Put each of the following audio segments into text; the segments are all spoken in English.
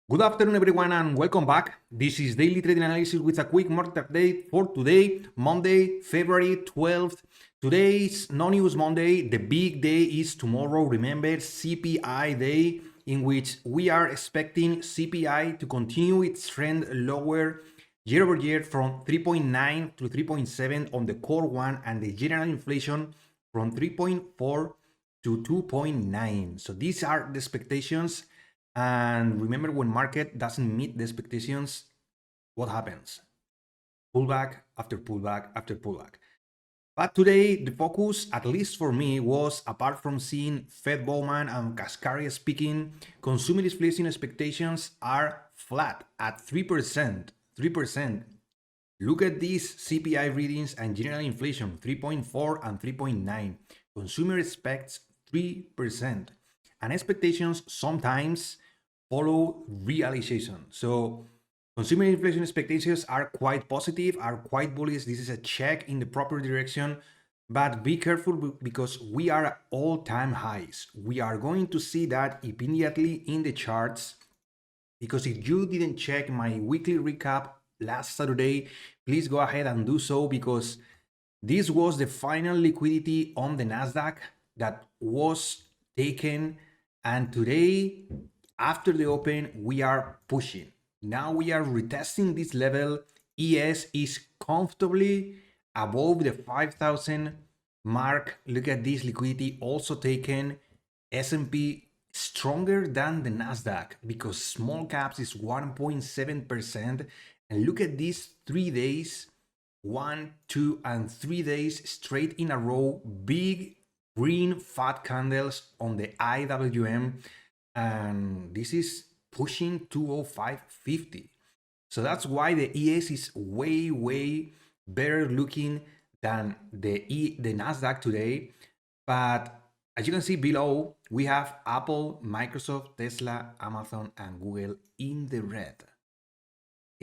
Good afternoon, everyone, and welcome back. This is Daily Trading Analysis with a quick market update for today, Monday, February 12th. Today's non-news Monday. The big day is tomorrow. Remember, CPI day, in which we are expecting CPI to continue its trend lower year over year from 3.9 to 3.7 on the core one, and the general inflation from 3.4 to 2.9. So these are the expectations. And remember, when market doesn't meet the expectations, what happens? Pullback after pullback after pullback. But today, the focus, at least for me, was, apart from seeing Fed Bowman and Cascari speaking, consumer inflation expectations are flat at 3%. 3%. Look at these CPI readings and general inflation, 3.4 and 3.9. Consumer expects 3%. And expectations sometimes follow realization. So consumer inflation expectations are quite positive, are quite bullish. This is a check in the proper direction, but be careful because we are at all-time highs. We are going to see that immediately in the charts, because if you didn't check my weekly recap last Saturday, please go ahead and do so, because this was the final liquidity on the Nasdaq that was taken, and today, after the open, we are pushing. Now we are retesting this level. ES is comfortably above the 5,000 mark. Look at this liquidity also taken. S&P stronger than the Nasdaq because small caps is 1.7%. And look at these 3 days, 1, 2, and 3 days straight in a row, big green fat candles on the IWM. And this is pushing 205.50. So that's why the ES is way better looking than the Nasdaq today. But as you can see below, we have Apple, Microsoft, Tesla, Amazon, and Google in the red.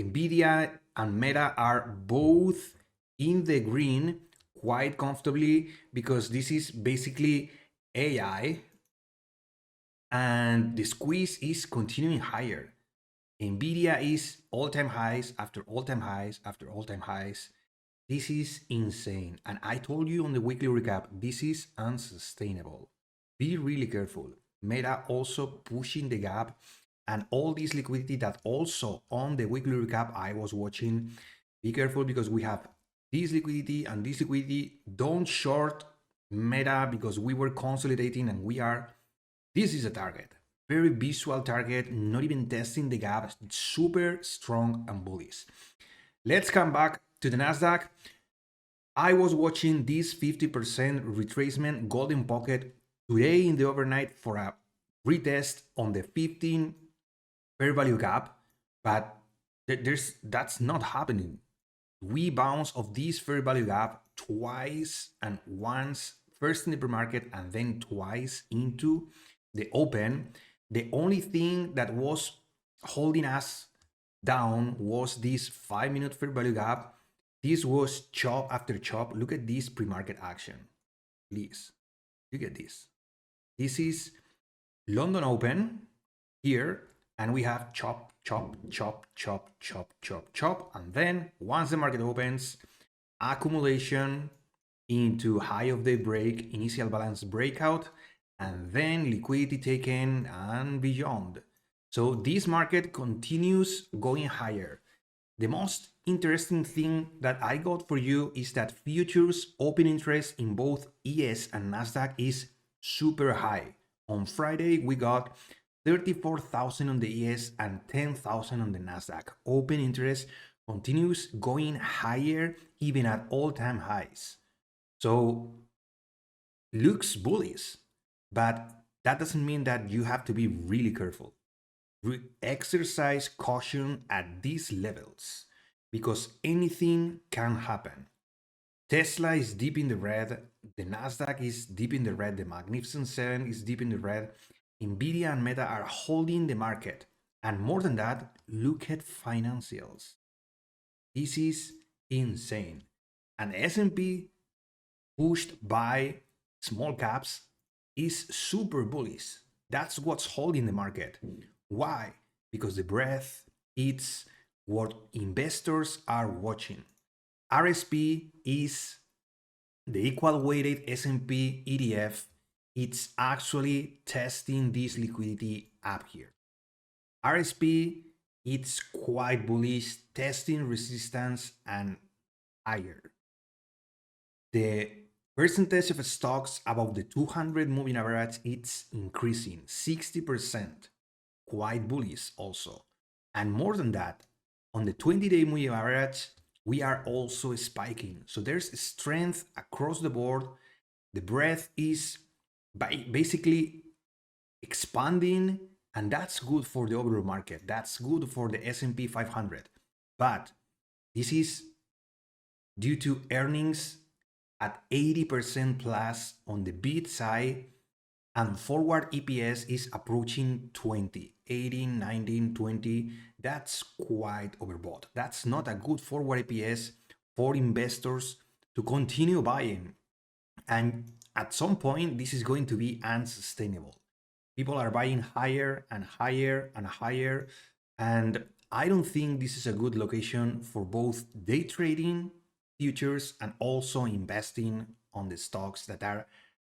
NVDA and META are both in the green quite comfortably, because this is basically AI, and the squeeze is continuing higher. NVIDIA is all-time highs after all-time highs after all-time highs. This is insane. And I told you on the weekly recap, this is unsustainable. Be really careful. Meta also pushing the gap, and all this liquidity that also on the weekly recap I was watching. Be careful, because we have this liquidity and this liquidity. Don't short Meta, because we were consolidating and we are. This is a target, very visual target, not even testing the gap, super strong and bullish. Let's come back to the Nasdaq. I was watching this 50% retracement golden pocket today in the overnight for a retest on the 15 fair value gap, but that's not happening. We bounce of this fair value gap twice, and once first in the pre-market and then twice into the open. The only thing that was holding us down was this 5-minute fair value gap. This was chop after chop. Look at this pre-market action, please. Look at this. This is London Open here, and we have chop, chop, chop, chop, chop, chop, chop. And then once the market opens, accumulation into high of the break, initial balance breakout, and then liquidity taken and beyond. So this market continues going higher. The most interesting thing that I got for you is that futures open interest in both ES and Nasdaq is super high. On Friday, we got 34,000 on the ES and 10,000 on the Nasdaq. Open interest continues going higher, even at all-time highs. So looks bullish. But that doesn't mean that you have to be really careful. Exercise caution at these levels, because anything can happen. Tesla is deep in the red. The Nasdaq is deep in the red. The Magnificent Seven is deep in the red. NVIDIA and Meta are holding the market. And more than that, look at financials. This is insane. And S&P pushed by small caps is super bullish. That's what's holding the market. Why? because the breadth, it's what investors are watching. RSP is the equal weighted S&P ETF. It's actually testing this liquidity up here. RSP, it's quite bullish, testing resistance and higher. The percentage of stocks above the 200 moving average, it's increasing 60%, quite bullish also. And more than that, on the 20-day moving average, we are also spiking. So there's strength across the board. The breadth is basically expanding, and that's good for the overall market. That's good for the S&P 500. But this is due to earnings at 80% plus on the beat side, and forward EPS is approaching 20, 18, 19, 20. That's quite overbought. That's not a good forward EPS for investors to continue buying. And at some point, this is going to be unsustainable. People are buying higher and higher and higher. And I don't think this is a good location for both day trading futures and also investing on the stocks that are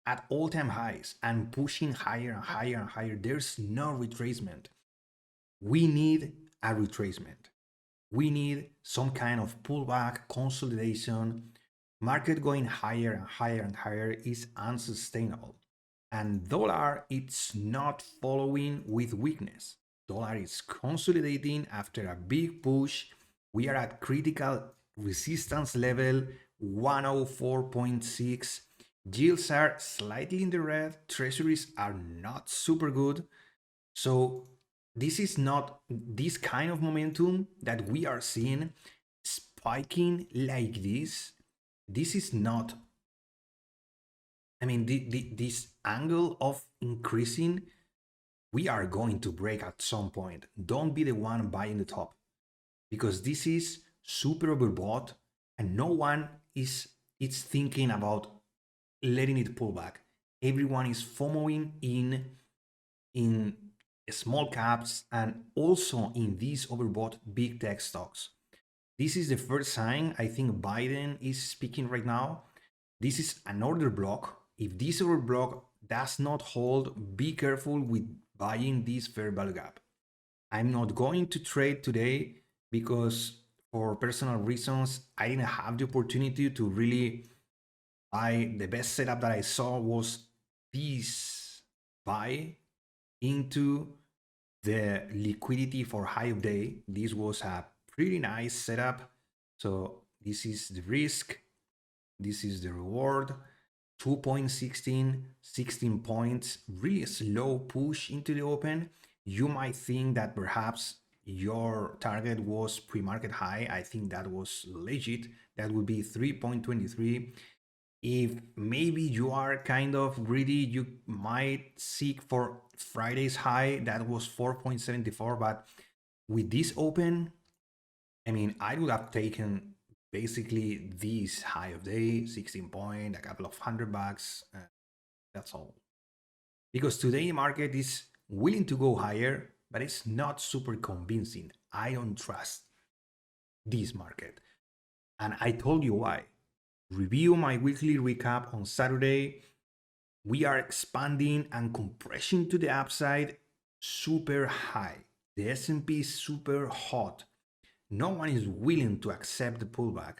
at all-time highs and pushing higher and higher and higher. There's no retracement. We need a retracement. We need some kind of pullback, consolidation. Market going higher and higher and higher is unsustainable. And dollar, it's not following with weakness. Dollar is consolidating after a big push. We are at critical resistance level 104.6. Yields are slightly in the red. Treasuries are not super good. So this is not this kind of momentum that we are seeing spiking like this. This is not, I mean, this angle of increasing, we are going to break at some point. Don't be the one buying the top, because this is super overbought and no one is thinking about letting it pull back. Everyone is FOMOing in small caps and also in these overbought big tech stocks. This is the first sign. I think Biden is speaking right now. This is an order block. If this order block does not hold, be careful with buying this fair value gap. I'm not going to trade today because for personal reasons, I didn't have the opportunity to really buy. The best setup that I saw was this buy into the liquidity for high of day. This was a pretty nice setup. So this is the risk. This is the reward. 2.16, 16 points, really slow push into the open. You might think that perhaps your target was pre-market high. I think that was legit. That would be 3.23. If maybe you are kind of greedy, you might seek for Friday's high. That was 4.74. But with this open, I mean, I would have taken basically this high of day, 16 point, a couple of $100. That's all. Because today the market is willing to go higher, but it's not super convincing. I don't trust this market. And I told you why. Review my weekly recap on Saturday. We are expanding and compressing to the upside super high. The S&P is super hot. No one is willing to accept the pullback.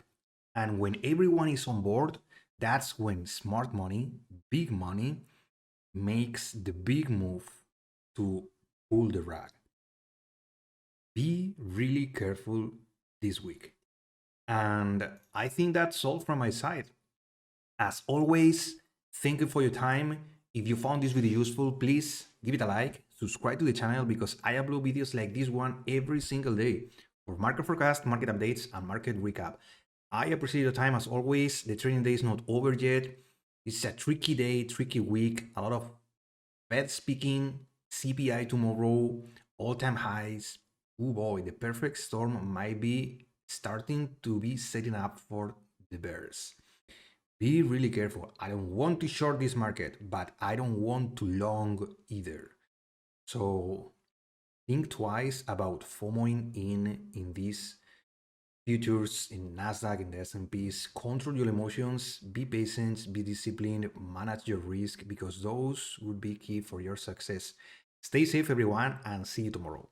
And when everyone is on board, that's when smart money, big money, makes the big move to pull the rug. Be really careful this week. And I think that's all from my side. As always, thank you for your time. If you found this video useful, please give it a like, subscribe to the channel, because I upload videos like this one every single day for market forecast, market updates, and market recap. I appreciate your time as always. The trading day is not over yet. It's a tricky day, tricky week. A lot of Fed speaking, CPI tomorrow, all-time highs. Oh boy, the perfect storm might be starting to be setting up for the bears. Be really careful. I don't want to short this market, but I don't want to long either. So think twice about FOMOing in these futures, in Nasdaq, in the S&Ps. Control your emotions, be patient, be disciplined, manage your risk, because those would be key for your success. Stay safe, everyone, and see you tomorrow.